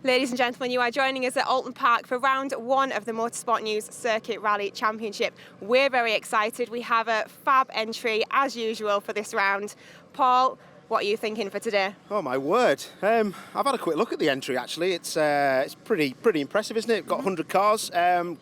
Ladies and gentlemen, you are joining us at Oulton Park for round one of the Motorsport News Circuit Rally Championship. We're very excited. We have a fab entry, as usual, for this round. Paul, what are you thinking for today? Oh my word! I've had a quick look at the entry. Actually, it's pretty impressive, isn't it? Got 100 cars.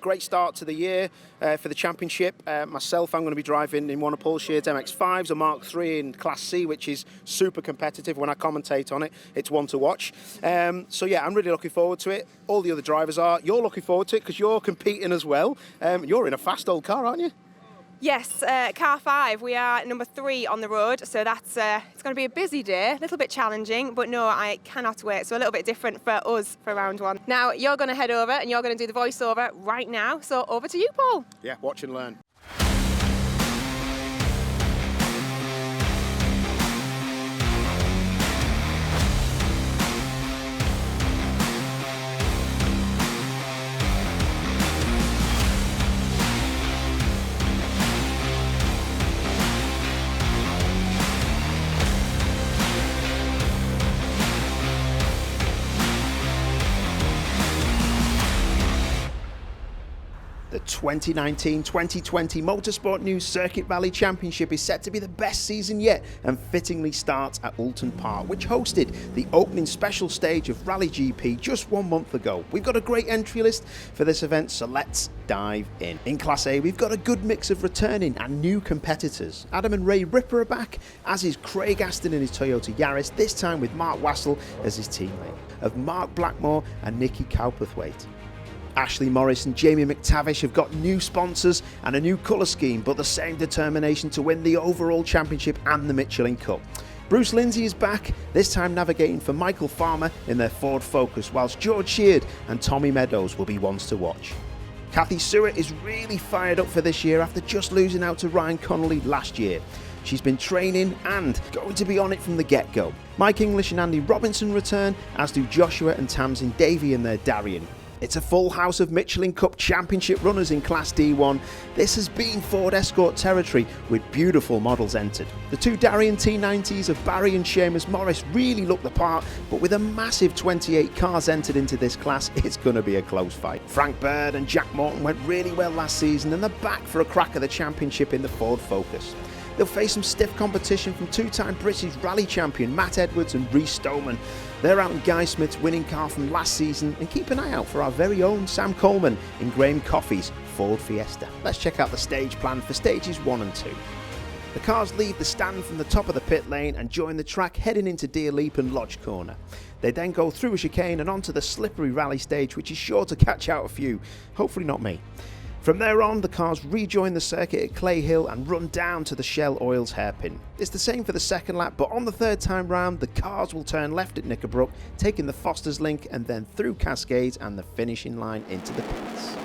Great start to the year for the championship. Myself, I'm going to be driving in one of Paul Sheard's MX-5s, a Mark III in Class C, which is super competitive. When I commentate on it, it's one to watch. So yeah, I'm really looking forward to it. All the other drivers are. You're looking forward to it because you're competing as well. You're in a fast old car, aren't you? Yes, car 5. We are number 3 on the road, so that's it's going to be a busy day, a little bit challenging, but no, I cannot wait. So a little bit different for us for round one. Now, you're going to head over and you're going to do the voiceover right now. So over to you, Paul. Yeah, watch and learn. The 2019-2020 Motorsport News Circuit Rally Championship is set to be the best season yet and fittingly starts at Oulton Park, which hosted the opening special stage of Rally GP just 1 month ago. We've got a great entry list for this event, so let's dive in. In Class A, we've got a good mix of returning and new competitors. Adam and Ray Ripper are back, as is Craig Aston in his Toyota Yaris, this time with Mark Wassell as his teammate, of Mark Blackmore and Nicky Cowperthwaite. Ashley Morris and Jamie McTavish have got new sponsors and a new colour scheme, but the same determination to win the overall championship and the Michelin Cup. Bruce Lindsay is back, this time navigating for Michael Farmer in their Ford Focus, whilst George Sheard and Tommy Meadows will be ones to watch. Kathy Stewart is really fired up for this year after just losing out to Ryan Connolly last year. She's been training and going to be on it from the get-go. Mike English and Andy Robinson return, as do Joshua and Tamsin Davey in their Darien. It's a full house of Michelin Cup Championship runners in Class D1. This has been Ford Escort territory with beautiful models entered. The two Darien T90s of Barry and Seamus Morris really look the part, but with a massive 28 cars entered into this class, it's going to be a close fight. Frank Bird and Jack Morton went really well last season and they're back for a crack at the championship in the Ford Focus. They'll face some stiff competition from two-time British rally champion Matt Edwards and Rhys Stoneman. They're out in Guy Smith's winning car from last season, and keep an eye out for our very own Sam Coleman in Graham Coffey's Ford Fiesta. Let's check out the stage plan for stages 1 and 2. The cars leave the stand from the top of the pit lane and join the track heading into Deer Leap and Lodge Corner. They then go through a chicane and onto the slippery rally stage, which is sure to catch out a few, hopefully not me. From there on, the cars rejoin the circuit at Clay Hill and run down to the Shell Oils hairpin. It's the same for the second lap, but on the third time round, the cars will turn left at Knickerbrook, taking the Foster's Link and then through Cascades and the finishing line into the pits.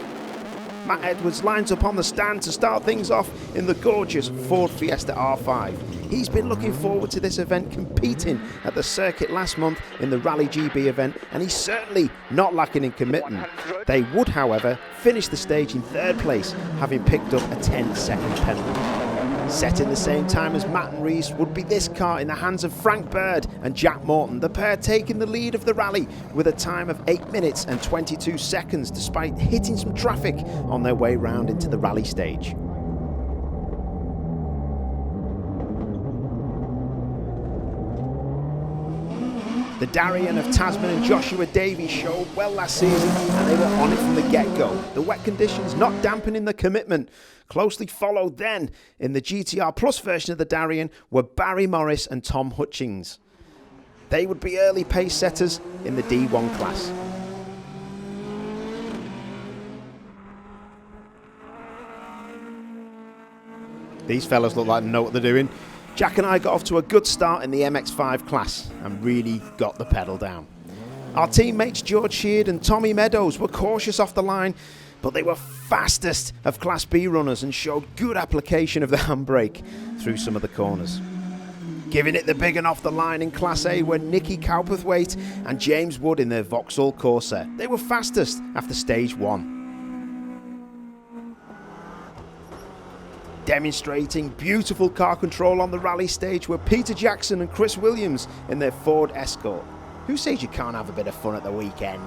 Matt Edwards lines up on the stand to start things off in the gorgeous Ford Fiesta R5. He's been looking forward to this event, competing at the circuit last month in the Rally GB event, and he's certainly not lacking in commitment. They would, however, finish the stage in third place, having picked up a 10-second penalty. Set in the same time as Matt and Rhys would be this car in the hands of Frank Bird and Jack Morton, the pair taking the lead of the rally with a time of 8 minutes and 22 seconds despite hitting some traffic on their way round into the rally stage. The Darien of Tasman and Joshua Davies showed well last season and they were on it from the get-go. The wet conditions not dampening the commitment. Closely followed then in the GTR Plus version of the Darien were Barry Morris and Tom Hutchings. They would be early pace setters in the D1 class. These fellas look like they know what they're doing. Jack and I got off to a good start in the MX-5 class and really got the pedal down. Our teammates George Sheard and Tommy Meadows were cautious off the line, but they were fastest of Class B runners and showed good application of the handbrake through some of the corners. Giving it the big and off the line in Class A were Nicky Cowperthwaite and James Wood in their Vauxhall Corsair. They were fastest after stage 1. Demonstrating beautiful car control on the rally stage were Peter Jackson and Chris Williams in their Ford Escort. Who says you can't have a bit of fun at the weekend?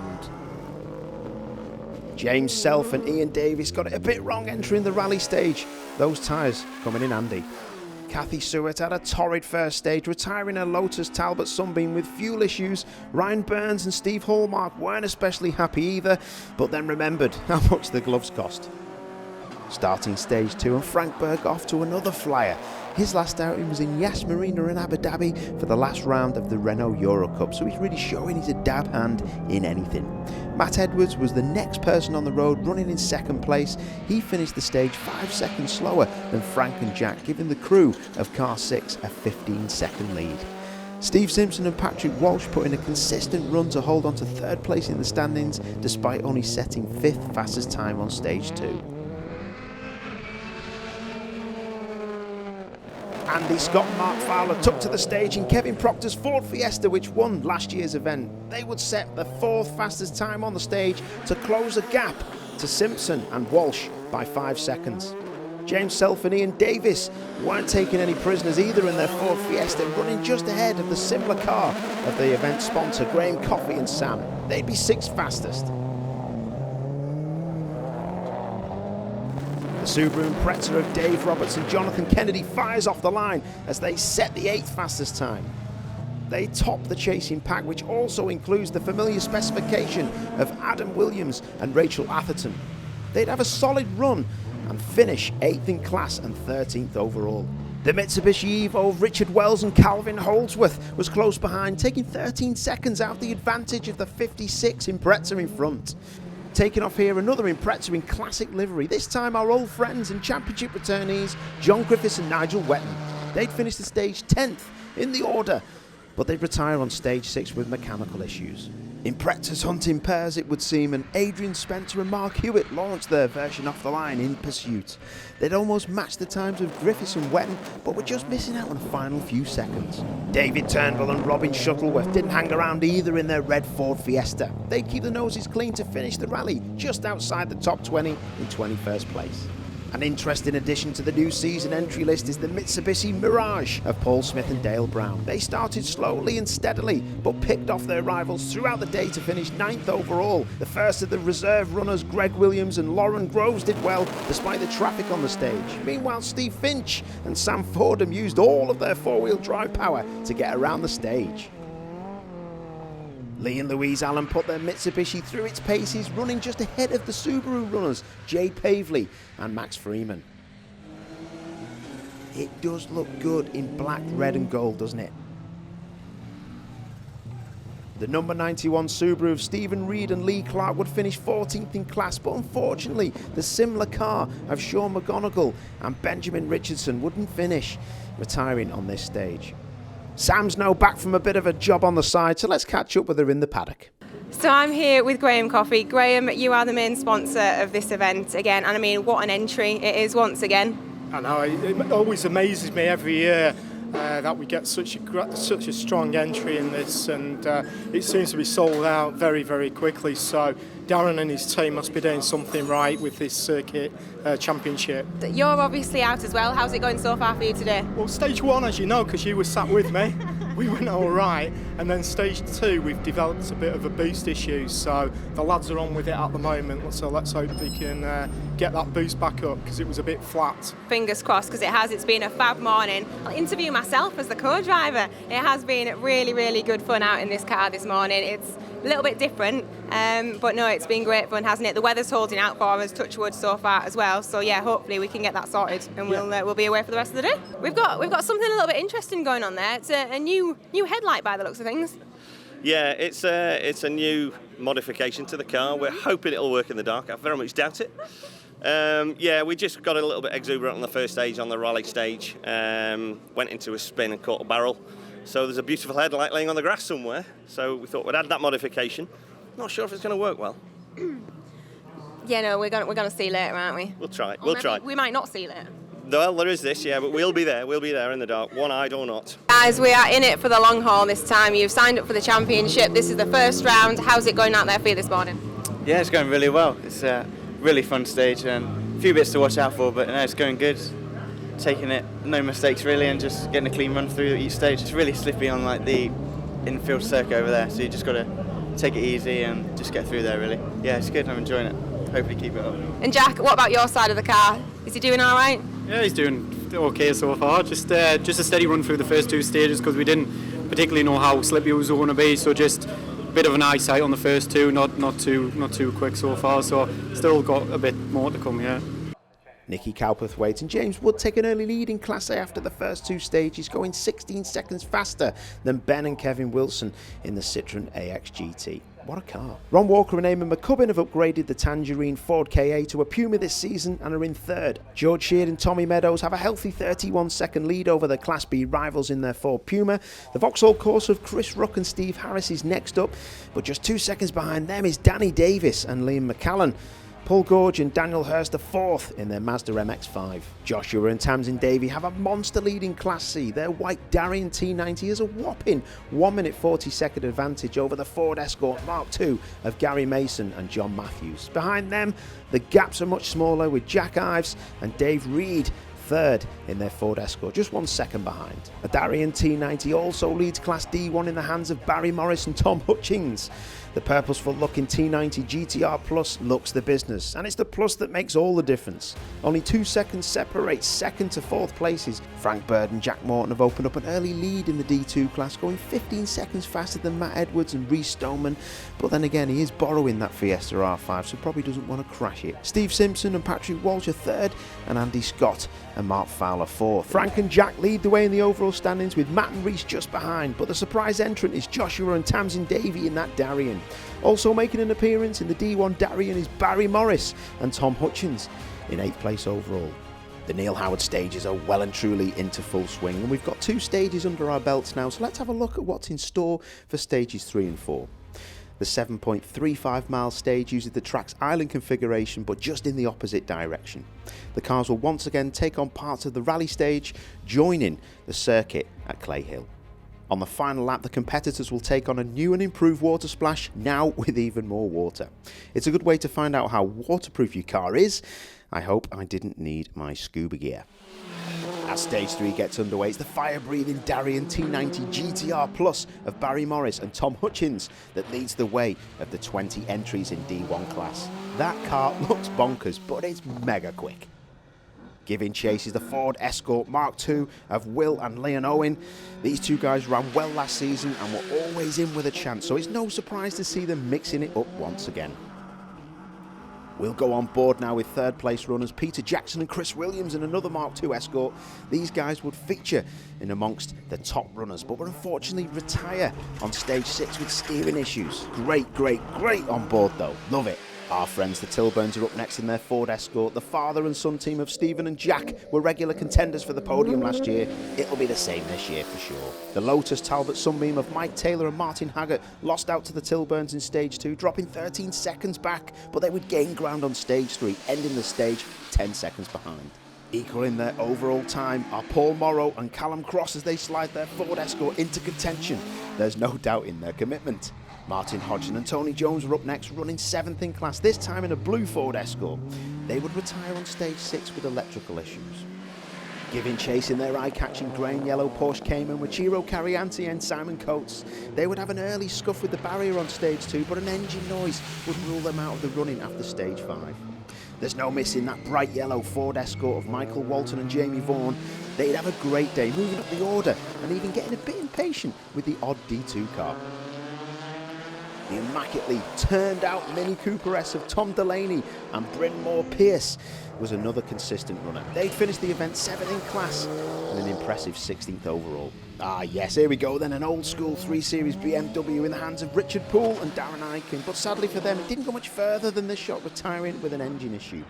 James Self and Ian Davis got it a bit wrong entering the rally stage. Those tyres coming in handy. Kathy Seward had a torrid first stage, retiring her Lotus Talbot Sunbeam with fuel issues. Ryan Burns and Steve Hallmark weren't especially happy either, but then remembered how much the gloves cost. Starting stage 2 and Frank Berg off to another flyer. His last outing was in Yas Marina in Abu Dhabi for the last round of the Renault Euro Cup, so he's really showing he's a dab hand in anything. Matt Edwards was the next person on the road, running in second place. He finished the stage 5 seconds slower than Frank and Jack, giving the crew of car 6 a 15-second lead. Steve Simpson and Patrick Walsh put in a consistent run to hold on to third place in the standings, despite only setting 5th fastest time on stage 2. Andy Scott and Mark Fowler took to the stage in Kevin Proctor's Ford Fiesta, which won last year's event. They would set the 4th fastest time on the stage to close a gap to Simpson and Walsh by 5 seconds. James Self and Ian Davis weren't taking any prisoners either in their Ford Fiesta, running just ahead of the similar car of the event sponsor Graham Coffey and Sam. They'd be 6th fastest. The Subaru Impreza of Dave Roberts and Jonathan Kennedy fires off the line as they set the 8th fastest time. They top the chasing pack, which also includes the familiar specification of Adam Williams and Rachel Atherton. They'd have a solid run and finish 8th in class and 13th overall. The Mitsubishi Evo of Richard Wells and Calvin Holdsworth was close behind, taking 13 seconds out the advantage of the 56 Impreza in front. Taking off here, another Impreza in classic livery, this time our old friends and championship returnees John Griffiths and Nigel Wetton. They'd finish the stage 10th in the order, but they'd retire on stage 6 with mechanical issues. Imprezas hunting pairs, it would seem, and Adrian Spencer and Mark Hewitt launched their version off the line in pursuit. They'd almost matched the times of Griffiths and Wetton, but were just missing out on the final few seconds. David Turnbull and Robin Shuttleworth didn't hang around either in their red Ford Fiesta. They'd keep the noses clean to finish the rally just outside the top 20 in 21st place. An interesting addition to the new season entry list is the Mitsubishi Mirage of Paul Smith and Dale Brown. They started slowly and steadily, but picked off their rivals throughout the day to finish 9th overall. The first of the reserve runners, Greg Williams and Lauren Groves, did well despite the traffic on the stage. Meanwhile, Steve Finch and Sam Fordham used all of their four-wheel drive power to get around the stage. Lee and Louise Allen put their Mitsubishi through its paces, running just ahead of the Subaru runners, Jade Pavley and Max Freeman. It does look good in black, red and gold, doesn't it? The number 91 Subaru of Stephen Reed and Lee Clark would finish 14th in class, but unfortunately the similar car of Sean McGonigal and Benjamin Richardson wouldn't finish, retiring on this stage. Sam's now back from a bit of a job on the side, so let's catch up with her in the paddock. So I'm here with Graham Coffey. Graham, you are the main sponsor of this event again, and I mean, what an entry it is once again. I know, it always amazes me every year that we get such a strong entry in this, and it seems to be sold out very, very quickly. So Darren and his team must be doing something right with this circuit championship. You're obviously out as well. How's it going so far for you today? Well, stage 1, as you know, because you were sat with me, we went all right, and then stage 2 we've developed a bit of a boost issue, so the lads are on with it at the moment, so let's hope they can get that boost back up, because it was a bit flat. Fingers crossed, because it's been a fab morning. I'll interview myself as the co-driver. It has been really, really good fun out in this car this morning. It's a little bit different, but no, it's been great fun, hasn't it? The weather's holding out for us, touch wood, so far as well. So yeah, hopefully we can get that sorted, and we'll be away for the rest of the day. We've got something a little bit interesting going on there. It's a new headlight by the looks of things. Yeah, it's a new modification to the car. We're hoping it'll work in the dark. I very much doubt it. Yeah, we just got a little bit exuberant on the first stage, on the rally stage. Went into a spin and caught a barrel. So there's a beautiful headlight laying on the grass somewhere. So we thought we'd add that modification. Not sure if it's going to work well. Yeah, no, we're gonna see later, aren't we? We'll try. Or maybe we might not see later. Well, there is this, yeah, but we'll be there. We'll be there in the dark, one-eyed or not. Guys, we are in it for the long haul this time. You've signed up for the championship. This is the first round. How's it going out there for you this morning? Yeah, it's going really well. It's a really fun stage and a few bits to watch out for, but no, it's going good. Taking it, no mistakes really, and just getting a clean run through each stage. It's really slippy on like the infield circuit over there, so you just got to take it easy and just get through there, really. Yeah, it's good. I'm enjoying it. Hopefully keep it up. And Jack, what about your side of the car? Is he doing all right? Yeah, he's doing okay so far. Just a steady run through the first 2 stages because we didn't particularly know how slippy it was going to be. So just a bit of an eyesight on the first 2, not too quick so far. So still got a bit more to come. Yeah. Nicky Cowperthwaite and James Wood take an early lead in Class A after the first 2 stages, going 16 seconds faster than Ben and Kevin Wilson in the Citroen AX GT. What a car. Ron Walker and Eamon McCubbin have upgraded the Tangerine Ford KA to a Puma this season and are in 3rd. George Sheard and Tommy Meadows have a healthy 31-second lead over their Class B rivals in their Ford Puma. The Vauxhall Corsa of Chris Ruck and Steve Harris is next up, but just 2 seconds behind them is Danny Davis and Liam McCallan. Paul Gorge and Daniel Hurst are 4th in their Mazda MX-5. Joshua and Tamsin Davey have a monster lead in Class C. Their white Darien T90 has a whopping 1 minute 40-second advantage over the Ford Escort Mark II of Gary Mason and John Matthews. Behind them, the gaps are much smaller, with Jack Ives and Dave Reed 3rd in their Ford Escort, just 1 second behind. A Darien T90 also leads Class D1 in the hands of Barry Morris and Tom Hutchings. The purposeful looking T90 GTR Plus looks the business, and it's the Plus that makes all the difference. Only 2 seconds separate 2nd to 4th places. Frank Bird and Jack Morton have opened up an early lead in the D2 class, going 15 seconds faster than Matt Edwards and Rhys Stoneman, but then again he is borrowing that Fiesta R5, so probably doesn't want to crash it. Steve Simpson and Patrick Walsh are 3rd, and Andy Scott and Mark Fowler 4th. Frank and Jack lead the way in the overall standings, with Matt and Rhys just behind, but the surprise entrant is Joshua and Tamsin Davey in that Darien. Also making an appearance in the D1 Darien is Barry Morris and Tom Hutchins in 8th place overall. The Neil Howard stages are well and truly into full swing, and we've got 2 stages under our belts now, so let's have a look at what's in store for stages 3 and 4. The 7.35 mile stage uses the track's island configuration, but just in the opposite direction. The cars will once again take on parts of the rally stage, joining the circuit at Clay Hill. On the final lap, the competitors will take on a new and improved water splash, now with even more water. It's a good way to find out how waterproof your car is. I hope I didn't need my scuba gear. As stage 3 gets underway, it's the fire-breathing Darien T90 GTR Plus of Barry Morris and Tom Hutchins that leads the way of the 20 entries in D1 class. That car looks bonkers, but it's mega quick. Giving chase is the Ford Escort Mark II of Will and Leon Owen. These 2 guys ran well last season and were always in with a chance, so it's no surprise to see them mixing it up once again. We'll go on board now with 3rd place runners Peter Jackson and Chris Williams in another Mark II Escort. These guys would feature in amongst the top runners, but would unfortunately retire on stage 6 with steering issues. Great on board though, love it. Our friends the Tilburns are up next in their Ford Escort. The father and son team of Stephen and Jack were regular contenders for the podium last year. It'll be the same this year for sure. The Lotus Talbot Sunbeam of Mike Taylor and Martin Haggart lost out to the Tilburns in stage 2, dropping 13 seconds back, but they would gain ground on stage 3, ending the stage 10 seconds behind. Equaling their overall time are Paul Morrow and Callum Cross as they slide their Ford Escort into contention. There's no doubt in their commitment. Martin Hodgson and Tony Jones were up next, running 7th in class, this time in a blue Ford Escort. They would retire on stage 6 with electrical issues. Giving chase in their eye-catching grey and yellow Porsche Cayman with Ciro Carianti and Simon Coates. They would have an early scuff with the barrier on stage 2, but an engine noise would rule them out of the running after stage 5. There's no missing that bright yellow Ford Escort of Michael Walton and Jamie Vaughan. They'd have a great day moving up the order and even getting a bit impatient with the odd D2 car. The immaculately turned out Mini Cooper S of Tom Delaney and Bryn Moore Pierce was another consistent runner. They'd finished the event 7th in class and an impressive 16th overall. Ah yes, here we go then, an old school 3 Series BMW in the hands of Richard Poole and Darren Eichen, but sadly for them it didn't go much further than this shot, retiring with an engine issue.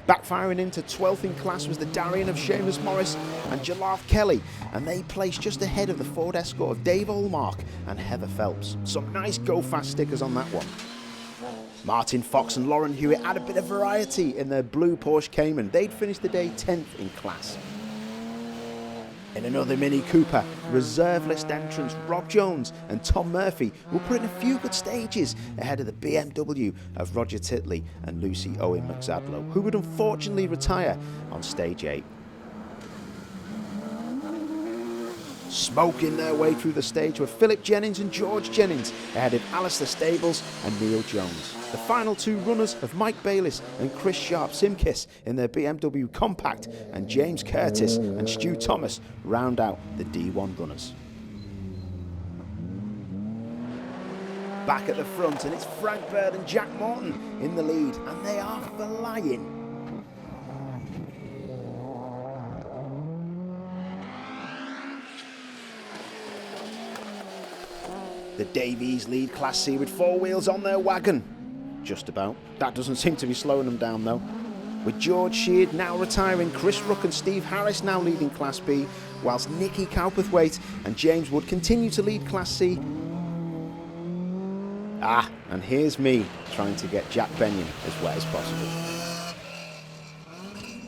Backfiring into 12th in class was the Darien of Seamus Morris and Jalaf Kelly, and they placed just ahead of the Ford Escort of Dave Olmark and Heather Phelps. Some nice go fast stickers on that one. Martin Fox and Lauren Hewitt had a bit of variety in their blue Porsche Cayman. They'd finished the day 10th in class. In another Mini Cooper, reserve list entrants Rob Jones and Tom Murphy will put in a few good stages ahead of the BMW of Roger Titley and Lucy Owen McZadlow, who would unfortunately retire on stage 8. Smoking their way through the stage were Philip Jennings and George Jennings, ahead of Alistair Stables and Neil Jones. The final two runners of Mike Bayliss and Chris Sharp-Simkis in their BMW Compact, and James Curtis and Stu Thomas round out the D1 runners. Back at the front, and it's Frank Bird and Jack Morton in the lead, and they are flying. The Davies lead Class C with 4 wheels on their wagon. Just about. That doesn't seem to be slowing them down though. With George Sheard now retiring, Chris Ruck and Steve Harris now leading Class B, whilst Nicky Cowperthwaite and James Wood continue to lead Class C. And here's me trying to get Jack Benyon as wet as possible.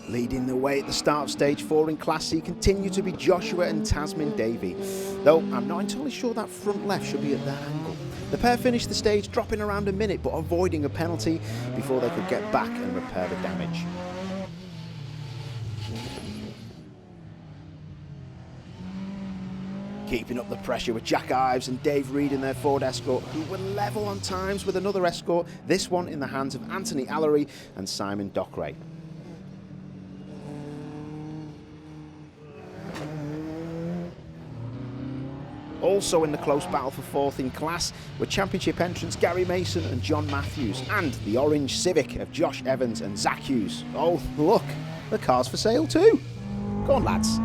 Leading the way at the start of stage 4 in Class C continue to be Joshua and Tasmin Davey, though I'm not entirely sure that front left should be at that angle. The pair finished the stage dropping around a minute but avoiding a penalty before they could get back and repair the damage. Keeping up the pressure with Jack Ives and Dave Reed in their Ford Escort, who were level on times with another Escort, this one in the hands of Anthony Allery and Simon Dockeray. Also in the close battle for 4th in class were championship entrants Gary Mason and John Matthews, and the orange Civic of Josh Evans and Zach Hughes. Oh look, the car's for sale too. Go on lads.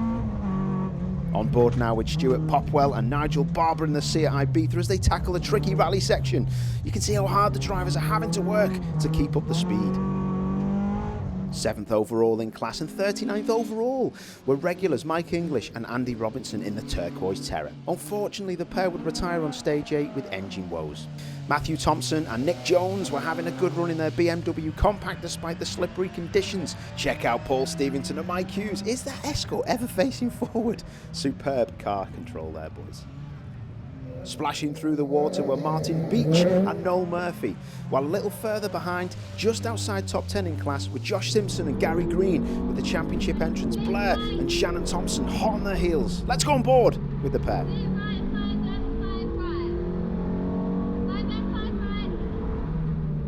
On board now with Stuart Popwell and Nigel Barber in the Seat Ibiza as they tackle the tricky rally section. You can see how hard the drivers are having to work to keep up the speed. 7th overall in class and 39th overall were regulars Mike English and Andy Robinson in the Turquoise Terror. Unfortunately, the pair would retire on stage 8 with engine woes. Matthew Thompson and Nick Jones were having a good run in their BMW Compact despite the slippery conditions. Check out Paul Stevenson and Mike Hughes. Is that Escort ever facing forward? Superb car control there, boys. Splashing through the water were Martin Beach and Noel Murphy, while a little further behind, just outside top 10 in class, were Josh Simpson and Gary Green, with the championship entrants Blair and Shannon Thompson hot on their heels. Let's go on board with the pair.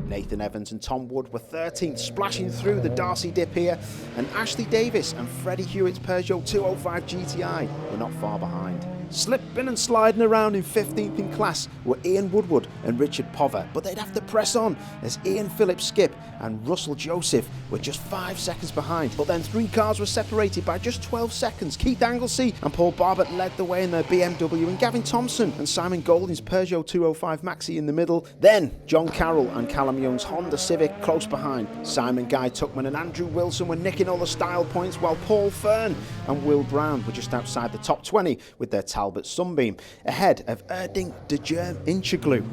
Nathan Evans and Tom Wood were 13th, splashing through the Darcy dip here, and Ashley Davis and Freddie Hewitt's Peugeot 205 GTI were not far behind. Slipping and sliding around in 15th in class were Ian Woodward and Richard Pover, but they'd have to press on as Ian Phillips Skip and Russell Joseph were just 5 seconds behind. But then 3 cars were separated by just 12 seconds. Keith Anglesey and Paul Barbett led the way in their BMW, and Gavin Thompson and Simon Golding's Peugeot 205 Maxi in the middle. Then John Carroll and Callum Young's Honda Civic close behind. Simon Guy Tuckman and Andrew Wilson were nicking all the style points, while Paul Fern and Will Brown were just outside the top 20 with their Talbot Sunbeam, ahead of Erding de Germ Inchaglu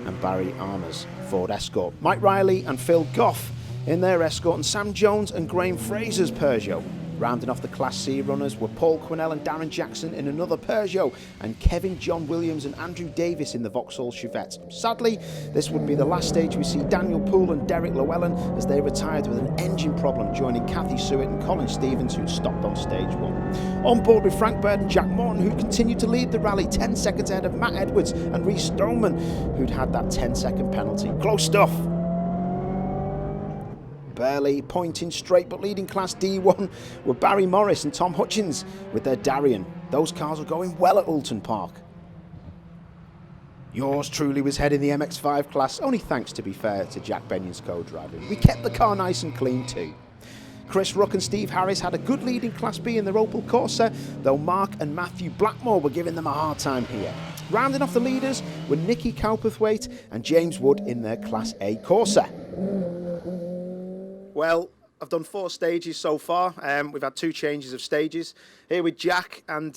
and Barry Armour's Ford Escort. Mike Riley and Phil Goff in their Escort, and Sam Jones and Graham Fraser's Peugeot. Rounding off the Class C runners were Paul Quinnell and Darren Jackson in another Peugeot, and Kevin John Williams and Andrew Davis in the Vauxhall Chevette. Sadly, this would be the last stage we see Daniel Poole and Derek Llewellyn as they retired with an engine problem, joining Kathy Sewitt and Colin Stevens, who'd stopped on stage 1. On board with Frank Bird and Jack Morton, who'd continued to lead the rally 10 seconds ahead of Matt Edwards and Rhys Stoneman, who'd had that 10-second penalty. Close stuff. Barely pointing straight but leading Class D1 were Barry Morris and Tom Hutchins with their Darien. Those cars are going well at Oulton Park. Yours truly was heading the MX5 class, only thanks, to be fair, to Jack Benyon's co-driving. We kept the car nice and clean too. Chris Ruck and Steve Harris had a good lead in Class B in their Opel Corsa, though Mark and Matthew Blackmore were giving them a hard time here. Rounding off the leaders were Nicky Cowperthwaite and James Wood in their Class A Corsa. Well, I've done 4 stages so far. We've had 2 changes of stages here with Jack, and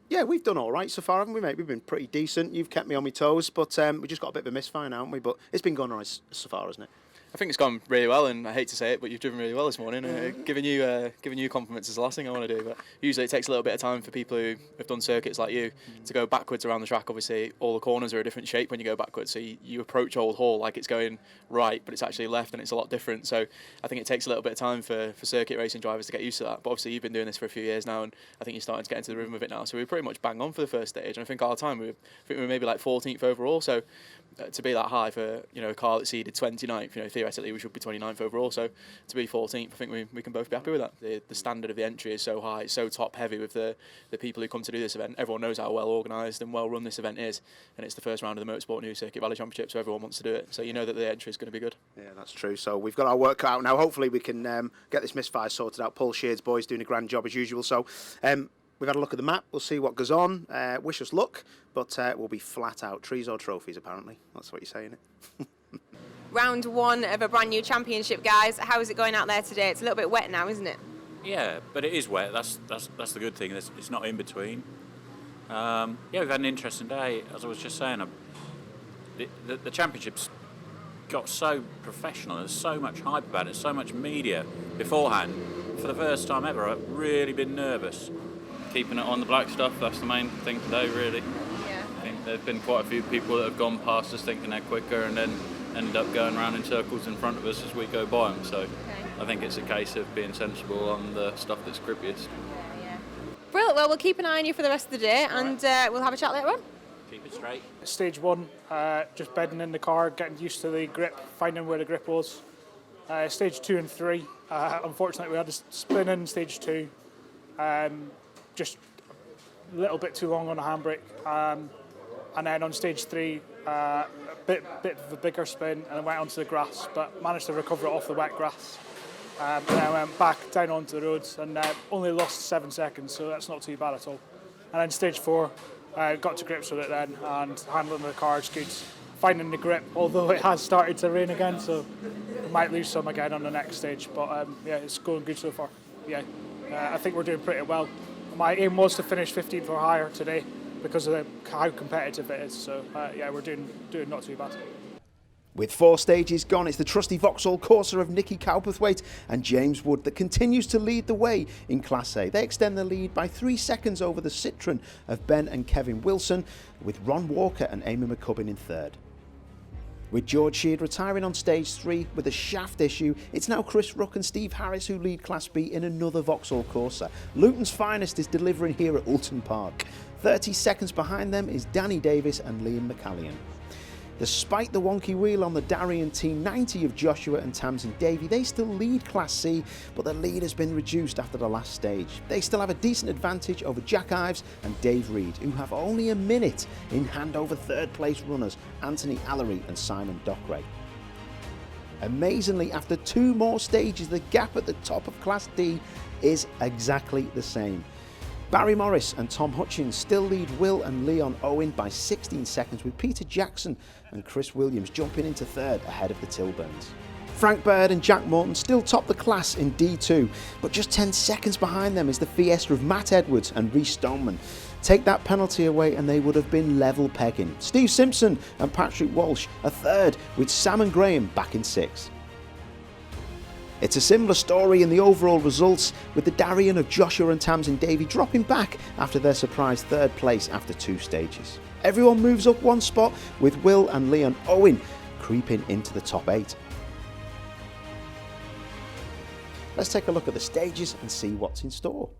yeah, we've done all right so far, haven't we, mate? We've been pretty decent. You've kept me on my toes, but we just got a bit of a misfire, haven't we? But it's been going all right so far, hasn't it? I think it's gone really well, and I hate to say it, but you've driven really well this morning. Giving you compliments is the last thing I want to do, but usually it takes a little bit of time for people who have done circuits like you to go backwards around the track. Obviously, all the corners are a different shape when you go backwards, so you approach Old Hall like it's going right, but it's actually left, and it's a lot different. So I think it takes a little bit of time for circuit racing drivers to get used to that. But obviously, you've been doing this for a few years now, and I think you're starting to get into the rhythm of it now. So we were pretty much bang on for the first stage, and I think our time we were maybe like 14th overall. So to be that high for a car that seeded 29th, theoretically we should be 29th overall. So to be 14th, I think we can both be happy with that. The standard of the entry is so high, it's so top heavy with the people who come to do this event. Everyone knows how well organised and well run this event is, and it's the first round of the Motorsport New Circuit Rally Championship, so everyone wants to do it. So you know that the entry is going to be good. Yeah, that's true. So we've got our work cut out now. Hopefully we can get this misfire sorted out. Paul Sheard's boys doing a grand job as usual. So we've had a look at the map. We'll see what goes on. Wish us luck, but we'll be flat out. Trees or trophies, apparently. That's what you're saying, it? Round 1 of a brand new championship, guys. How is it going out there today? It's a little bit wet now, isn't it? Yeah, but it is wet. That's the good thing. It's not in between. Yeah, we've had an interesting day. As I was just saying, the championship's got so professional. There's so much hype about it, so much media beforehand. For the first time ever, I've really been nervous. Keeping it on the black stuff, that's the main thing today, really. Yeah. I think there's been quite a few people that have gone past us thinking they're quicker and then end up going around in circles in front of us as we go by them. So I think it's a case of being sensible on the stuff that's grippiest. Yeah. Brilliant. Well, we'll keep an eye on you for the rest of the day, and we'll have a chat later on. Keep it straight. Stage 1, just bedding in the car, getting used to the grip, finding where the grip was. Stage 2 and 3, unfortunately we had a spin in stage 2. Just a little bit too long on the handbrake, and then on stage 3 a bit of a bigger spin, and I went onto the grass, but managed to recover it off the wet grass. And then I went back down onto the roads and only lost 7 seconds, so that's not too bad at all. And then stage 4, I got to grips with it then, and handling the car is good. Finding the grip, although it has started to rain again, so we might lose some again on the next stage, but yeah, it's going good so far. Yeah, I think we're doing pretty well. My aim was to finish 15th or higher today because of how competitive it is. So yeah, we're doing not too bad. With 4 stages gone, it's the trusty Vauxhall Corsa of Nicky Cowperthwaite and James Wood that continues to lead the way in Class A. They extend the lead by 3 seconds over the Citroën of Ben and Kevin Wilson, with Ron Walker and Amy McCubbin in 3rd. With George Sheard retiring on stage 3 with a shaft issue, it's now Chris Ruck and Steve Harris who lead Class B in another Vauxhall Corsa. Luton's finest is delivering here at Oulton Park. 30 seconds behind them is Danny Davis and Liam McCallion. Despite the wonky wheel on the Darien T90 of Joshua and Tamsin Davey, they still lead Class C, but the lead has been reduced after the last stage. They still have a decent advantage over Jack Ives and Dave Reed, who have only a minute in hand over 3rd place runners Anthony Allery and Simon Dockeray. Amazingly, after 2 more stages, the gap at the top of Class D is exactly the same. Barry Morris and Tom Hutchins still lead Will and Leon Owen by 16 seconds, with Peter Jackson and Chris Williams jumping into 3rd ahead of the Tilburns. Frank Bird and Jack Morton still top the class in D2, but just 10 seconds behind them is the Fiesta of Matt Edwards and Rhys Stoneman. Take that penalty away and they would have been level pegging. Steve Simpson and Patrick Walsh are 3rd, with Sam and Graham back in 6th. It's a similar story in the overall results, with the Darien of Joshua and Tamsin Davey dropping back after their surprise 3rd place after 2 stages. Everyone moves up 1 spot, with Will and Leon Owen creeping into the top 8. Let's take a look at the stages and see what's in store.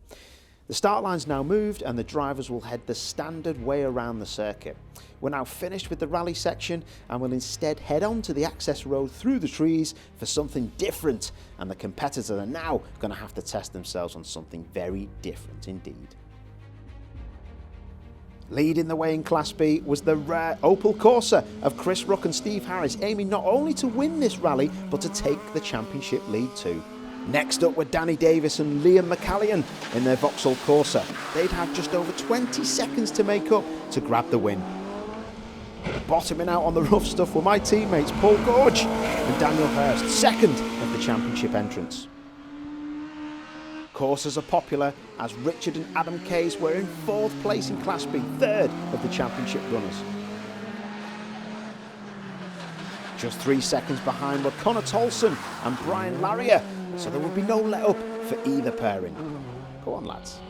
The start line's now moved and the drivers will head the standard way around the circuit. We're now finished with the rally section and will instead head on to the access road through the trees for something different, and the competitors are now going to have to test themselves on something very different indeed. Leading the way in Class B was the rare Opel Corsa of Chris Ruck and Steve Harris, aiming not only to win this rally but to take the championship lead too. Next up were Danny Davis and Liam McCallion in their Vauxhall Corsa. They'd have just over 20 seconds to make up to grab the win. Bottoming out on the rough stuff were my teammates Paul Gorge and Daniel Hurst, 2nd of the championship entrants. Corsas are popular, as Richard and Adam Case were in 4th place in Class B, 3rd of the championship runners. Just 3 seconds behind were Connor Tolson and Brian Larrier, so there would be no let-up for either pairing. Go on, lads.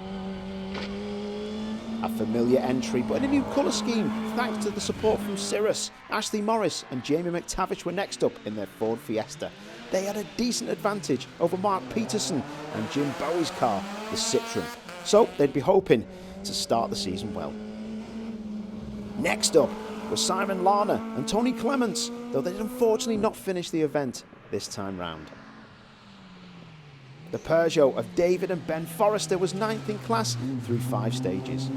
A familiar entry, but in a new colour scheme, thanks to the support from Cirrus. Ashley Morris and Jamie McTavish were next up in their Ford Fiesta. They had a decent advantage over Mark Peterson and Jim Bowie's car, the Citroen, so they'd be hoping to start the season well. Next up was Simon Larner and Tony Clements, though they did unfortunately not finish the event this time round. The Peugeot of David and Ben Forrester was 9th in class through 5 stages.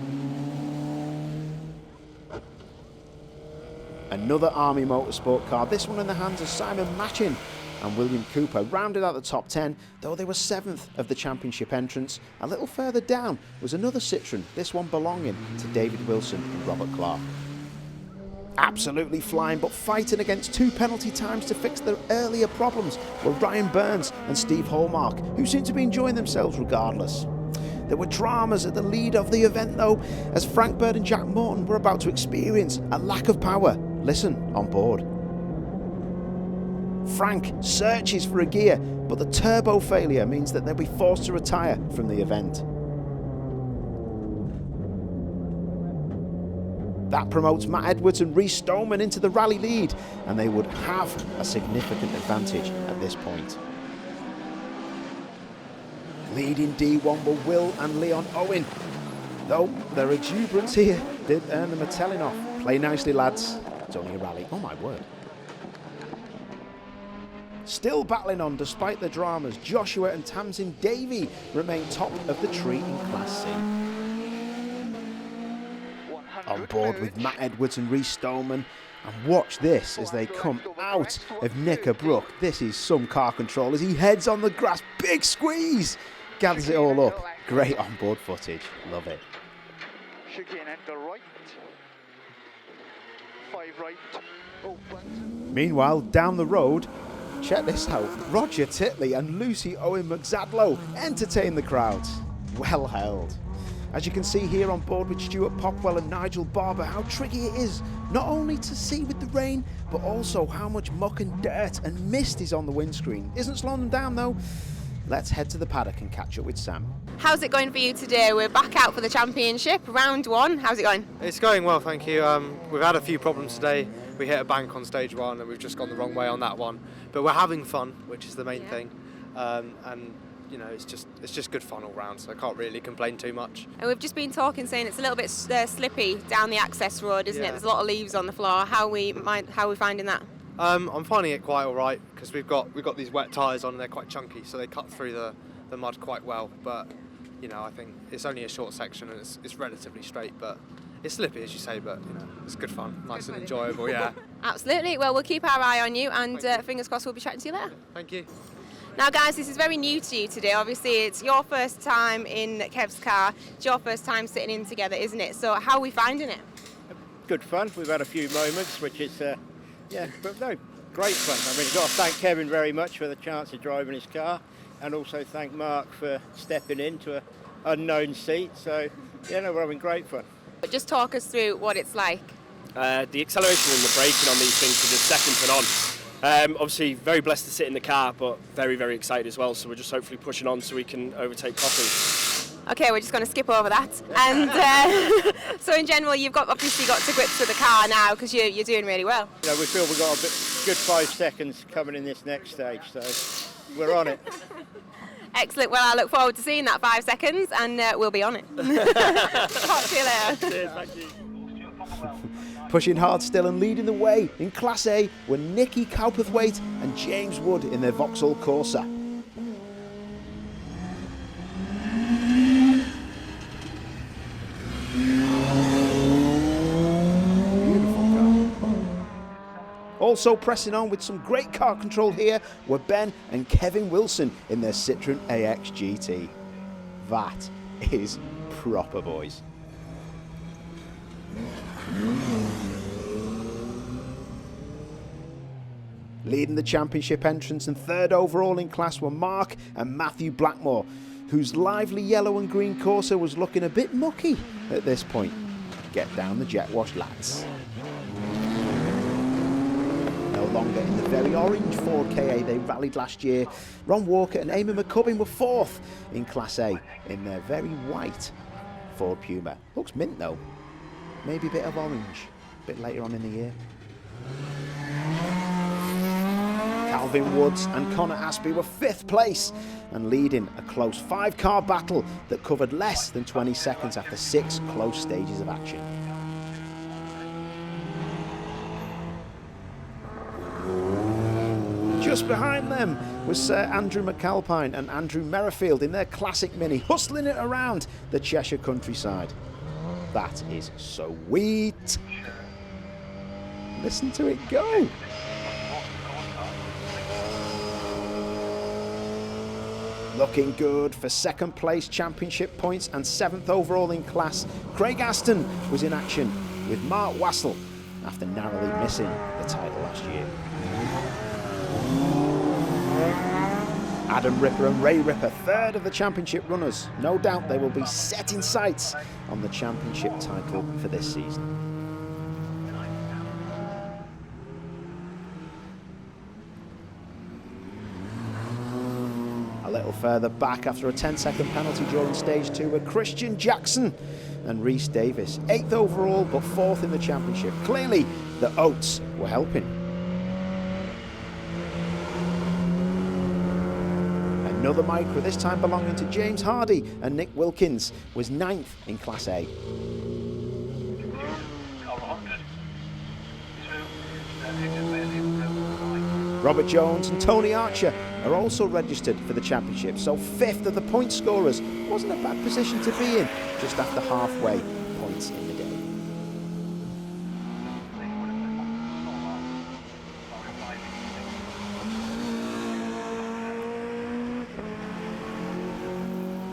Another Army Motorsport car, this one in the hands of Simon Machin and William Cooper, rounded out the top 10, though they were 7th of the championship entrants. A little further down was another Citroen, this one belonging to David Wilson and Robert Clark. Absolutely flying, but fighting against 2 penalty times to fix their earlier problems were Ryan Burns and Steve Hallmark, who seemed to be enjoying themselves regardless. There were dramas at the lead of the event though, as Frank Bird and Jack Morton were about to experience a lack of power. Listen on board. Frank searches for a gear, but the turbo failure means that they'll be forced to retire from the event. That promotes Matt Edwards and Rhys Stoneman into the rally lead, and they would have a significant advantage at this point. Leading D1 were Will and Leon Owen, though their exuberance here did earn them a telling off. Play nicely, lads. It's only a rally. Oh my word. Still battling on despite the dramas, Joshua and Tamsin Davey remain top of the tree in Class C. On board with Matt Edwards and Rhys Stoneman, and watch this as they come out of Knickerbrook. This is some car control as he heads on the grass, big squeeze, gathers it all up. Great on-board footage, love it. Chicane enter right, 5 right, open. Meanwhile, down the road, check this out, Roger Titley and Lucy Owen McZadlow entertain the crowds. Well held. As you can see here on board with Stuart Popwell and Nigel Barber, how tricky it is, not only to see with the rain, but also how much muck and dirt and mist is on the windscreen. Isn't slowing them down though. Let's head to the paddock and catch up with Sam. How's it going for you today? We're back out for the championship, round 1. How's it going? It's going well, thank you. We've had a few problems today. We hit a bank on stage 1 and we've just gone the wrong way on that one. But we're having fun, which is the main thing. And you know, it's just good fun all round, so I can't really complain too much. And we've just been talking, saying it's a little bit slippy down the access road, isn't it? There's a lot of leaves on the floor. How are we finding that? I'm finding it quite all right because we've got these wet tyres on and they're quite chunky, so they cut through the mud quite well. But you know, I think it's only a short section and it's relatively straight, but it's slippy as you say. But you know, it's good fun, nice and enjoyable. Yeah. Absolutely. Well, we'll keep our eye on you, and fingers crossed we'll be chatting to you later. Thank you. Now guys, this is very new to you today. Obviously it's your first time in Kev's car, it's your first time sitting in together, isn't it? So how are we finding it? Good fun. We've had a few moments, which is, but no, great fun. I mean, you've got to thank Kevin very much for the chance of driving his car, and also thank Mark for stepping into an unknown seat. So, yeah, no, we're having great fun. But just talk us through what it's like. The acceleration and the braking on these things are just second to none. Obviously very blessed to sit in the car, but very, very excited as well, so we're just hopefully pushing on so we can overtake properly. Okay, we're just going to skip over that. And so in general, you've obviously got to grips with the car now because you're doing really well. You know, we feel we've got a good 5 seconds coming in this next stage, so we're on it. Excellent. Well, I look forward to seeing that 5 seconds, and we'll be on it. Talk to you later. Cheers, thank you. Pushing hard still and leading the way in Class A were Nicky Cowperthwaite and James Wood in their Vauxhall Corsa. Beautiful car. Also pressing on with some great car control here were Ben and Kevin Wilson in their Citroen AX GT. That is proper, boys. Leading the championship entrance and 3rd overall in class were Mark and Matthew Blackmore, whose lively yellow and green Corsa was looking a bit mucky at this point. Get down the jet wash, lads. No no longer in the very orange Ford KA they rallied last year. Ron Walker and Eamon McCubbin were 4th in Class A in their very white Ford Puma. Looks mint though. Maybe a bit of orange a bit later on in the year. Calvin Woods and Connor Aspey were 5th place and leading a close 5-car battle that covered less than 20 seconds after 6 close stages of action. Just behind them was Sir Andrew McAlpine and Andrew Merrifield in their classic Mini, hustling it around the Cheshire countryside. That is sweet. Listen to it go. Looking good for 2nd place championship points and 7th overall in class. Craig Aston was in action with Mark Wassell after narrowly missing the title last year. Adam Ripper and Ray Ripper, 3rd of the championship runners. No doubt they will be setting sights on the championship title for this season. A little further back after a 10-second penalty during stage 2 were Christian Jackson and Rhys Davis, 8th overall but 4th in the championship. Clearly the Oats were helping. Another Micra, this time belonging to James Hardy and Nick Wilkins, was 9th in Class A. Robert Jones and Tony Archer are also registered for the championship, so 5th of the point scorers wasn't a bad position to be in, just after halfway points in the day.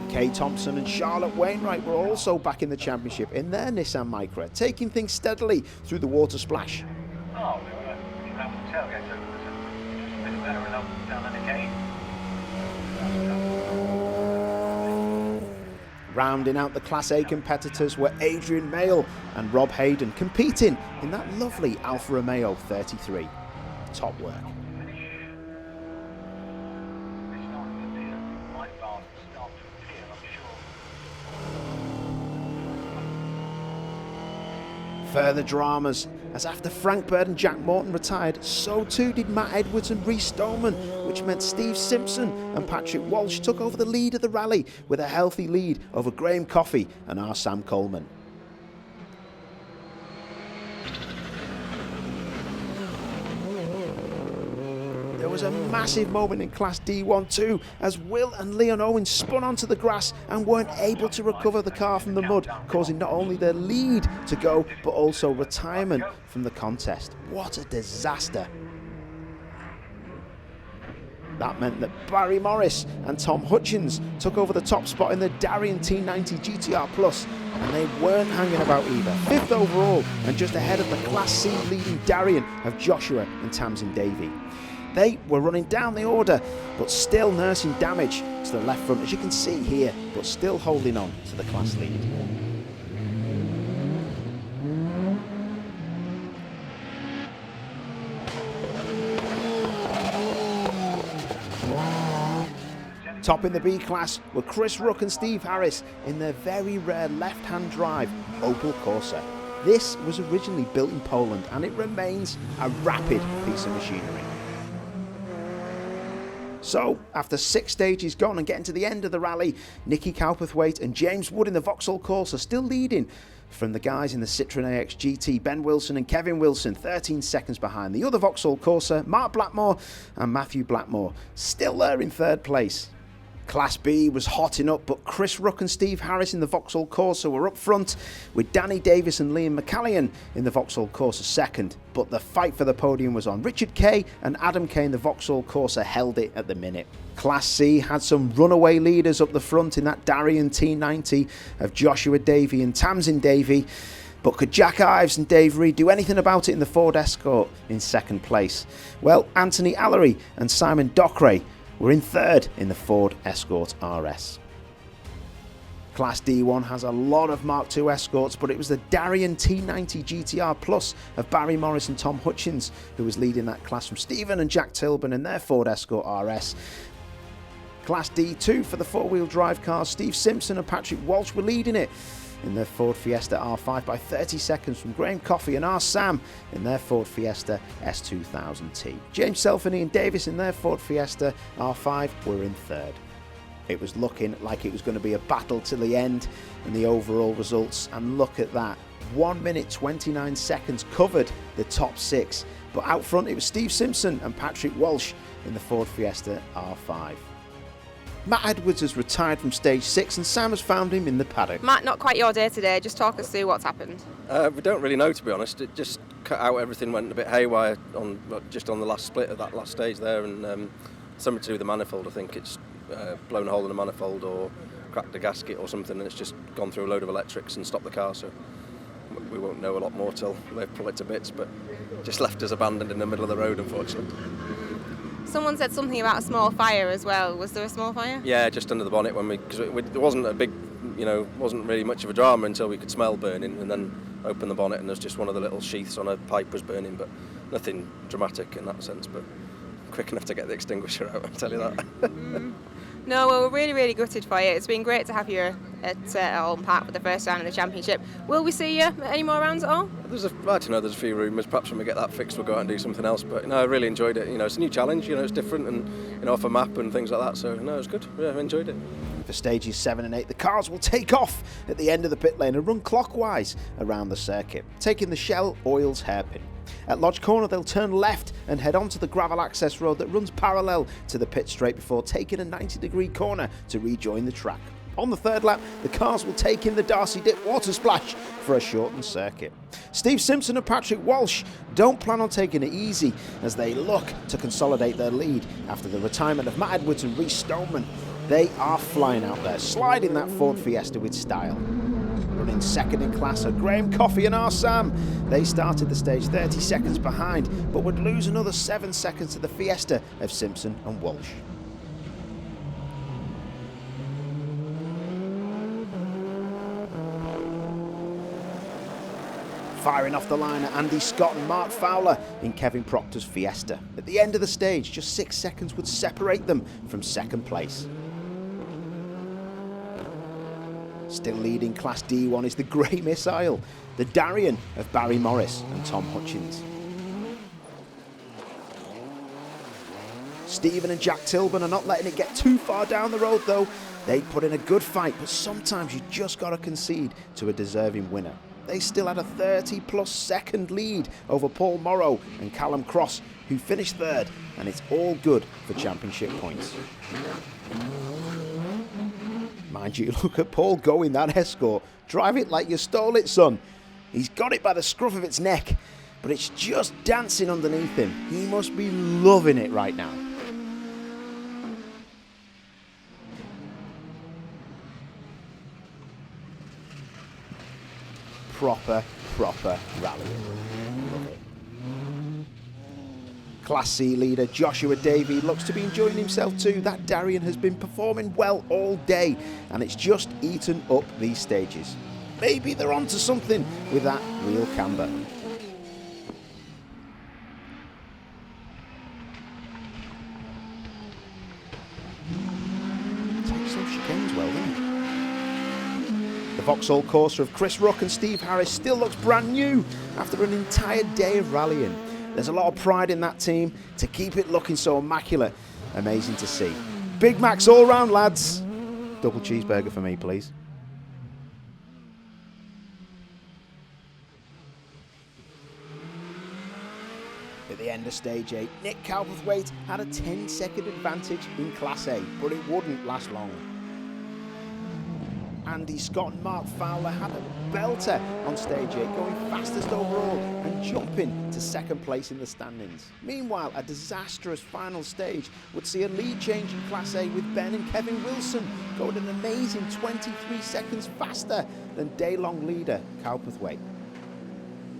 Kay Thompson and Charlotte Wainwright were also back in the championship in their Nissan Micra, taking things steadily through the water splash. Rounding out the Class A competitors were Adrian Mayle and Rob Hayden, competing in that lovely Alfa Romeo 33. Top work. Further dramas, as after Frank Bird and Jack Morton retired, so too did Matt Edwards and Rhys Stoneman, which meant Steve Simpson and Patrick Walsh took over the lead of the rally with a healthy lead over Graham Coffey and our Sam Coleman. There was a massive moment in Class D1 too, as Will and Leon Owens spun onto the grass and weren't able to recover the car from the mud, causing not only their lead to go, but also retirement from the contest. What a disaster. That meant that Barry Morris and Tom Hutchins took over the top spot in the Darien T90 GTR Plus, and they weren't hanging about either. 5th overall, and just ahead of the Class C leading Darien of Joshua and Tamsin Davey. They were running down the order, but still nursing damage to the left front, as you can see here, but still holding on to the class lead. Top in the B class were Chris Rook and Steve Harris in their very rare left-hand drive Opel Corsa. This was originally built in Poland, and it remains a rapid piece of machinery. So, after 6 stages gone and getting to the end of the rally, Nicky Cowperthwaite and James Wood in the Vauxhall Corsa still leading from the guys in the Citroën AX GT, Ben Wilson and Kevin Wilson, 13 seconds behind. The other Vauxhall Corsa, Mark Blackmore and Matthew Blackmore, still there in 3rd place. Class B was hotting up, but Chris Rook and Steve Harris in the Vauxhall Corsa were up front, with Danny Davis and Liam McCallion in the Vauxhall Corsa 2nd. But the fight for the podium was on. Richard Kay and Adam Kay in the Vauxhall Corsa held it at the minute. Class C had some runaway leaders up the front in that Darien T90 of Joshua Davey and Tamsin Davey. But could Jack Ives and Dave Reed do anything about it in the Ford Escort in 2nd place? Well, Anthony Allery and Simon Dockeray were in 3rd in the Ford Escort RS. Class D1 has a lot of Mark II escorts, but it was the Darien T90 GTR Plus of Barry Morris and Tom Hutchins who was leading that class from Stephen and Jack Tilburn in their Ford Escort RS. Class D2 for the four-wheel drive cars, Steve Simpson and Patrick Walsh were leading it in their Ford Fiesta R5 by 30 seconds from Graham Coffey and R. Sam in their Ford Fiesta S2000T. James Self and Ian Davis in their Ford Fiesta R5 were in third. It was looking like it was going to be a battle till the end in the overall results, and look at that. 1 minute 29 seconds covered the top six, but out front it was Steve Simpson and Patrick Walsh in the Ford Fiesta R5. Matt Edwards has retired from stage 6 and Sam has found him in the paddock. Matt, not quite your day today, just talk us through what's happened. We don't really know, to be honest. It just cut out, everything went a bit haywire just on the last split of that last stage there, and something to do with the manifold. I think it's blown a hole in the manifold or cracked a gasket or something, and it's just gone through a load of electrics and stopped the car, so we won't know a lot more till they pull it to bits, but just left us abandoned in the middle of the road, unfortunately. Someone said something about a small fire as well. Was there a small fire? Yeah, just under the bonnet because there wasn't a big, wasn't really much of a drama until we could smell burning, and then opened the bonnet and there's just one of the little sheaths on a pipe was burning, but nothing dramatic in that sense, but quick enough to get the extinguisher out, I'll tell you that. No, well, we're really, really gutted for you. It's been great to have you at Oulton Park for the first round of the championship. Will we see you at any more rounds at all? There's a few rumours. Perhaps when we get that fixed, we'll go out and do something else. But no, I really enjoyed it. It's a new challenge. It's different, and off a map and things like that. So no, it was good. Yeah, I enjoyed it. For stages 7 and 8, the cars will take off at the end of the pit lane and run clockwise around the circuit, taking the Shell Oils hairpin. At Lodge Corner, they'll turn left and head onto the gravel access road that runs parallel to the pit straight before taking a 90-degree corner to rejoin the track. On the third lap, the cars will take in the Darcy Dip water splash for a shortened circuit. Steve Simpson and Patrick Walsh don't plan on taking it easy as they look to consolidate their lead after the retirement of Matt Edwards and Rhys Stoneman. They are flying out there, sliding that Ford Fiesta with style. Running second in class are Graham Coffey and R. Sam. They started the stage 30 seconds behind, but would lose another 7 seconds to the Fiesta of Simpson and Walsh. Firing off the line are Andy Scott and Mark Fowler in Kevin Proctor's Fiesta. At the end of the stage, just 6 seconds would separate them from second place. Still leading Class D1 is the Grey Missile, the Darien of Barry Morris and Tom Hutchins. Stephen and Jack Tilburn are not letting it get too far down the road though. They put in a good fight, but sometimes you just got to concede to a deserving winner. They still had a 30-plus second lead over Paul Morrow and Callum Cross, who finished third, and it's all good for championship points. Mind you, look at Paul going that Escort. Drive it like you stole it, son. He's got it by the scruff of its neck, but it's just dancing underneath him. He must be loving it right now. Proper rallying. Love it. Class C leader Joshua Davey looks to be enjoying himself too. That Darien has been performing well all day, and it's just eaten up these stages. Maybe they're onto something with that real camber. Takes some chicanes well, doesn't it? The Vauxhall Corsa of Chris Ruck and Steve Harris still looks brand new after an entire day of rallying. There's a lot of pride in that team to keep it looking so immaculate. Amazing to see. Big Macs all round, lads. Double cheeseburger for me, please. At the end of stage 8, Nick Calverthwaite had a 10-second advantage in Class A, but it wouldn't last long. Andy Scott and Mark Fowler had a belter on stage 8, going fastest overall and jumping to second place in the standings. Meanwhile, a disastrous final stage would see a lead change in Class A with Ben and Kevin Wilson going an amazing 23 seconds faster than day-long leader Calverthwaite.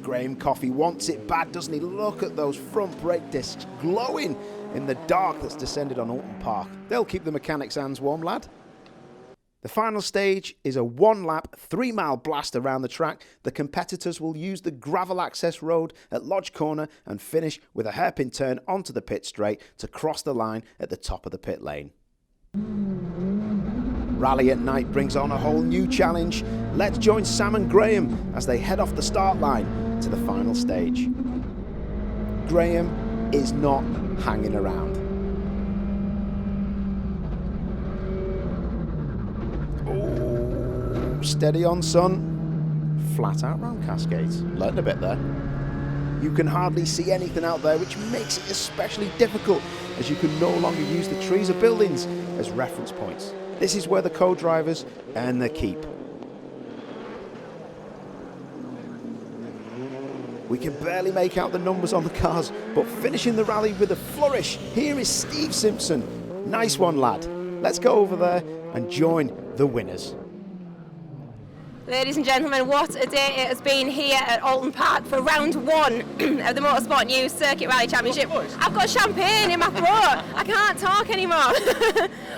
Graham Coffey wants it bad, doesn't he? Look at those front brake discs glowing in the dark that's descended on Oulton Park. They'll keep the mechanics' hands warm, lad. The final stage is a 1-lap, 3-mile blast around the track. The competitors will use the gravel access road at Lodge Corner and finish with a hairpin turn onto the pit straight to cross the line at the top of the pit lane. Rally at night brings on a whole new challenge. Let's join Sam and Graham as they head off the start line to the final stage. Graham is not hanging around. Steady on, son. Flat out round Cascades. Learned a bit there. You can hardly see anything out there, which makes it especially difficult as you can no longer use the trees or buildings as reference points. This is where the co-drivers earn their keep. We can barely make out the numbers on the cars, but finishing the rally with a flourish, here is Steve Simpson. Nice one, lad. Let's go over there and join the winners. Ladies and gentlemen, what a day it has been here at Oulton Park for round 1 of the Motorsport News Circuit Rally Championship. I've got champagne in my throat. I can't talk anymore.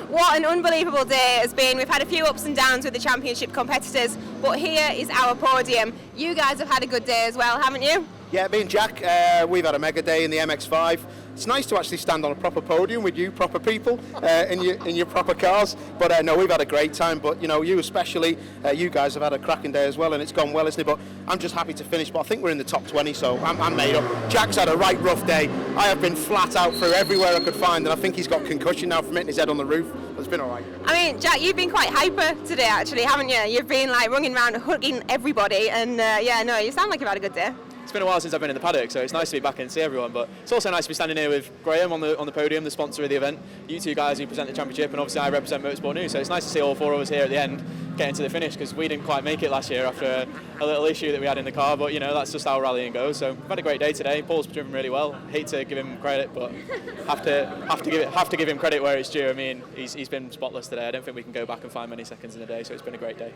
What an unbelievable day it has been. We've had a few ups and downs with the championship competitors, but here is our podium. You guys have had a good day as well, haven't you? Yeah, me and Jack, we've had a mega day in the MX-5. It's nice to actually stand on a proper podium with you proper people in your proper cars. But no, we've had a great time. But you know, you especially, you guys have had a cracking day as well, and it's gone well, isn't it? But I'm just happy to finish. But I think we're in the top 20, so I'm made up. Jack's had a right rough day. I have been flat out through everywhere I could find, and I think he's got concussion now from hitting his head on the roof. But it's been all right. I mean, Jack, you've been quite hyper today, actually, haven't you? You've been like running around, hugging everybody, and yeah, no, you sound like you've had a good day. It's been a while since I've been in the paddock, so it's nice to be back and see everyone. But it's also nice to be standing here with Graham on the podium, the sponsor of the event. You two guys who present the championship, and obviously I represent Motorsport News. So it's nice to see all four of us here at the end getting to the finish, because we didn't quite make it last year after a little issue that we had in the car. But you know, that's just how rallying goes. So we've had a great day today. Paul's driven really well. Hate to give him credit, but have to give him credit where it's due. I mean, he's been spotless today. I don't think we can go back and find many seconds in the day. So it's been a great day.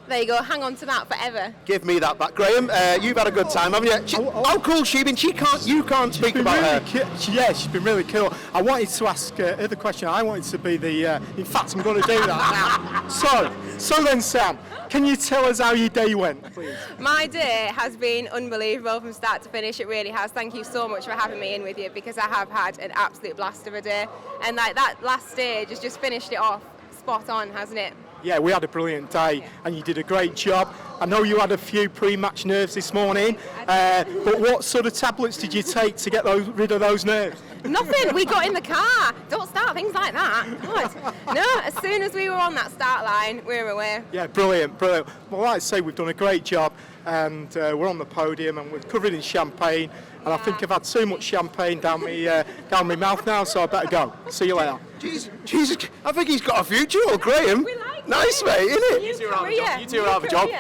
There you go, hang on to that forever. Give me that back, Graham. You've had a good time, haven't you? How cool she been? You can't speak about her. Yeah, she's been really cool. I wanted to ask her the question. I wanted to be the. In fact, I'm going to do that now. So then, Sam, can you tell us how your day went, please? My day has been unbelievable from start to finish. It really has. Thank you so much for having me in with you, because I have had an absolute blast of a day. And like that last stage has just finished it off spot on, hasn't it? Yeah, we had a brilliant day, and you did a great job. I know you had a few pre-match nerves this morning, but what sort of tablets did you take to get rid of those nerves? Nothing. We got in the car. Don't start things like that. God. No, as soon as we were on that start line, we were away. Yeah, brilliant. Well, like I say, we've done a great job, and we're on the podium, and we're covered in champagne. And I think I've had too much champagne down my mouth now, so I better go. See you later. Jesus, I think he's got a future, or Graham. Nice, mate, isn't it? You two are out of a job.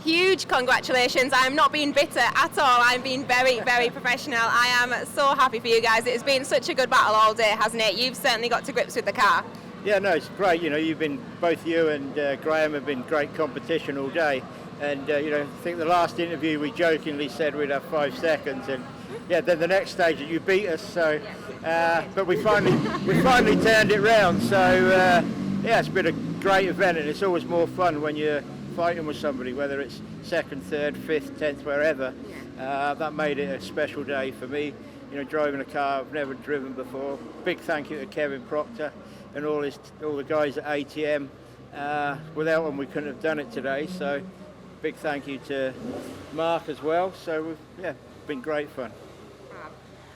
Huge congratulations. I'm not being bitter at all. I'm being very, very professional. I am so happy for you guys. It has been such a good battle all day, hasn't it? You've certainly got to grips with the car. Yeah, no, it's great. You know, both you and Graham have been great competition all day. And, you know, I think the last interview we jokingly said we'd have 5 seconds. And, yeah, then the next stage you beat us. So, but we finally turned it round. So, yeah, it's been a great event, and it's always more fun when you're fighting with somebody, whether it's 2nd, 3rd, 5th, 10th, wherever. That made it a special day for me. You know, driving a car I've never driven before. Big thank you to Kevin Proctor and all the guys at ATM. Without them, we couldn't have done it today. So, big thank you to Mark as well. So, been great fun.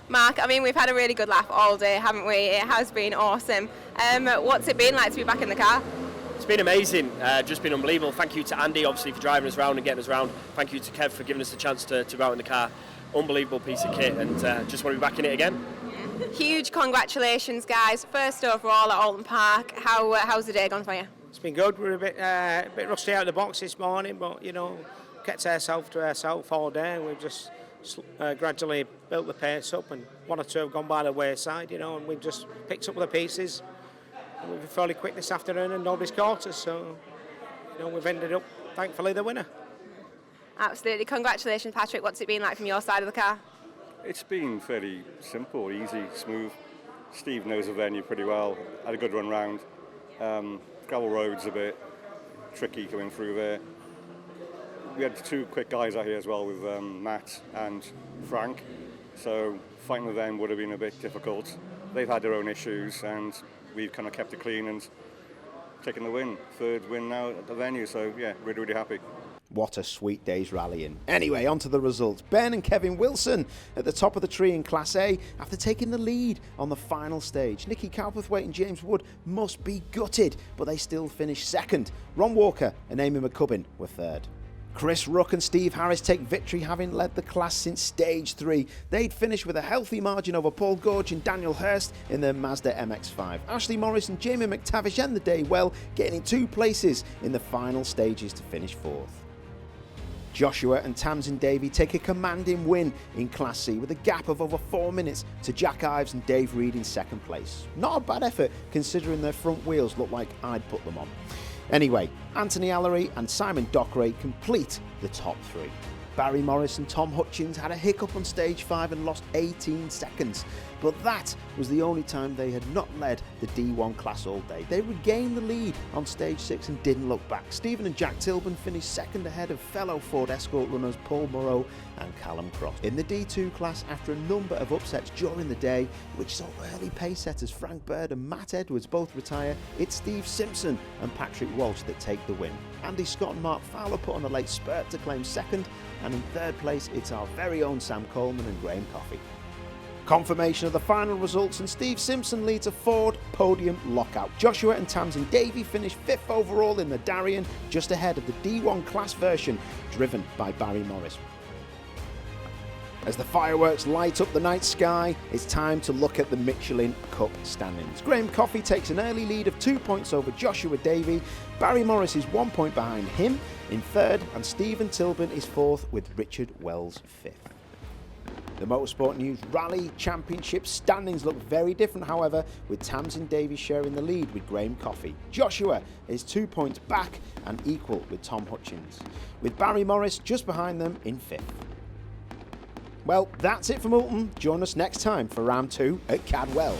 Mark, I mean, we've had a really good laugh all day, haven't we? It has been awesome. What's it been like to be back in the car? It's been amazing, just been unbelievable. Thank you to Andy, obviously, for driving us around and getting us around. Thank you to Kev for giving us the chance to go out in the car. Unbelievable piece of kit, and just want to be back in it again. Huge congratulations, guys. First overall at Oulton Park. How's the day gone for you? It's been good. We're a bit rusty out of the box this morning, but, you know, kept ourselves to ourselves all day. We've just gradually built the pace up, and 1 or 2 have gone by the wayside, you know, and we've just picked up the pieces. And we've been fairly quick this afternoon, and nobody's caught us, so, you know, we've ended up, thankfully, the winner. Absolutely. Congratulations, Patrick. What's it been like from your side of the car? It's been fairly simple, easy, smooth. Steve knows the venue pretty well. Had a good run round. gravel road's a bit tricky coming through there. We had 2 quick guys out here as well with Matt and Frank, so fighting with them would have been a bit difficult. They've had their own issues and we've kind of kept it clean and taken the win. 3rd win now at the venue, so yeah, really, really happy. What a sweet day's rallying. Anyway, on to the results. Ben and Kevin Wilson at the top of the tree in Class A after taking the lead on the final stage. Nicky Cowperthwaite and James Wood must be gutted, but they still finished 2nd. Ron Walker and Amy McCubbin were 3rd. Chris Ruck and Steve Harris take victory, having led the class since stage 3. They'd finished with a healthy margin over Paul Gorge and Daniel Hurst in their Mazda MX-5. Ashley Morris and Jamie McTavish end the day well, getting in 2 places in the final stages to finish 4th. Joshua and Tamsin Davey take a commanding win in Class C with a gap of over 4 minutes to Jack Ives and Dave Reed in 2nd place. Not a bad effort considering their front wheels look like I'd put them on. Anyway, Anthony Allery and Simon Dockeray complete the top 3. Barry Morris and Tom Hutchins had a hiccup on stage 5 and lost 18 seconds, but that was the only time they had not led the D1 class all day. They regained the lead on stage 6 and didn't look back. Stephen and Jack Tilburn finished 2nd ahead of fellow Ford Escort runners Paul Moreau and Callum Cross. In the D2 class, after a number of upsets during the day, which saw early pace setters Frank Bird and Matt Edwards both retire, it's Steve Simpson and Patrick Walsh that take the win. Andy Scott and Mark Fowler put on a late spurt to claim 2nd, and in 3rd place it's our very own Sam Coleman and Graham Coffey. Confirmation of the final results, and Steve Simpson leads a Ford Podium lockout. Joshua and Tamsin Davey finished 5th overall in the Darien, just ahead of the D1 class version driven by Barry Morris. As the fireworks light up the night sky, it's time to look at the Michelin Cup standings. Graham Coffey takes an early lead of 2 points over Joshua Davey. Barry Morris is 1 point behind him in 3rd, and Stephen Tilburn is 4th with Richard Wells 5th. The Motorsport News Rally Championship standings look very different, however, with Tamsin Davey sharing the lead with Graham Coffey. Joshua is 2 points back and equal with Tom Hutchins, with Barry Morris just behind them in 5th. Well, that's it from Oulton. Join us next time for round 2 at Cadwell.